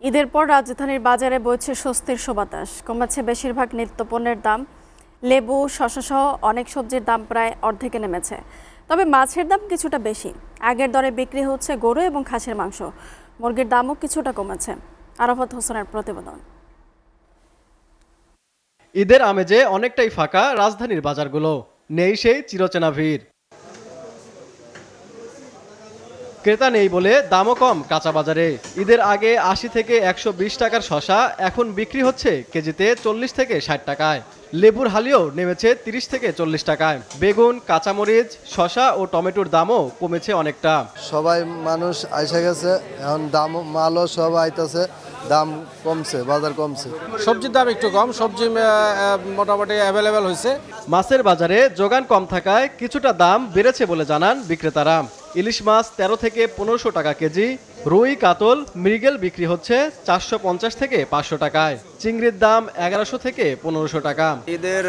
ঈদের পর রাজধানীর বাজারে বইছে স্বস্তির সুবাতাস। কমেছে বেশিরভাগ নিত্যপণ্যের দাম। লেবু, শসাসহ অনেক সবজির দাম প্রায় অর্ধেকে নেমেছে। তবে মাছের দাম কিছুটা বেশি। আগের দরে বিক্রি হচ্ছে গরু এবং খাসির মাংস। মুরগির দামও কিছুটা কমেছে। আরাফাত হোসেনের প্রতিবেদন। ঈদের আমেজে অনেকটাই ফাঁকা রাজধানীর বাজারগুলো, নেই সেই চিরচেনা ভিড়। ক্রেতা নেই বলে দামও কম কাঁচা বাজারে। ঈদের আগে ৮০ থেকে ১২০ টাকার শসা এখন বিক্রি হচ্ছে কেজিতে ৪০ থেকে ৬০ টাকায়। লেবুর হালিও নেমেছে ৩০ থেকে ৪০ টাকায়। বেগুন, কাঁচামরিচ, শসা ও টমেটোর দামও কমেছে অনেকটা। সবাই মানুষ আইসা গেছে, এখন দাম মালও সব আইতাছে, দাম কমছে, বাজার কমছে। সবজির দাম একটু কম, সবজি মোটামুটি অ্যাভেলেবেল হয়েছে। মাছের বাজারে যোগান কম থাকায় কিছুটা দাম বেড়েছে বলে জানান বিক্রেতারা। ইলিশ মাছ ১৩ থেকে ১৫০০ টাকা কেজি, রুই, কাতল, মৃগেল বিক্রি হচ্ছে ৪৫০ থেকে ৫০০ টাকায়। চিংড়ির দাম ১১০০ থেকে ১৫০০ টাকা। ঈদের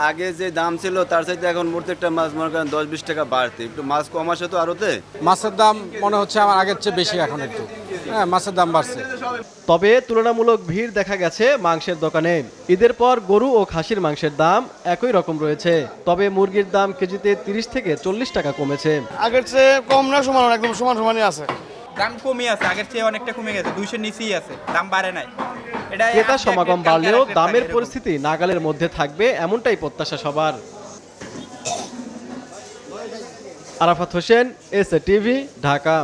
আগে যে দাম ছিল তার চাইতে এখন প্রত্যেকটা মাছ মনে করেন ১০-২০ টাকা বাড়তি, একটু মাছ কম আসে তো আরতে। মাছের দাম মনে হচ্ছে আমার আগের চেয়ে বেশি এখন একটু। হ্যাঁ, মাছের দাম বাড়ছে। তবে তুলনামূলক ভিড় দেখা গেছে মাংসের দোকানে। ঈদের পর গরু ও খাসির মাংসের দাম একই রকম রয়েছে, তবে মুরগির দাম কেজিতে ৩০ থেকে ৪০ টাকা কমেছে। আগের চেয়ে কম না, সমান, একদম সমানই আছে। দাম কমই আছে, আগের চেয়ে অনেকটা কমে গেছে, 200 নিচেই আছে, দাম বাড়ে নাই। ক্রেতা সমাগম বাড়লেও দামের পরিস্থিতি নাগালের মধ্যে থাকবে এমনটাই প্রত্যাশা সবার। Arafat Hossain, SA TV, Dhaka.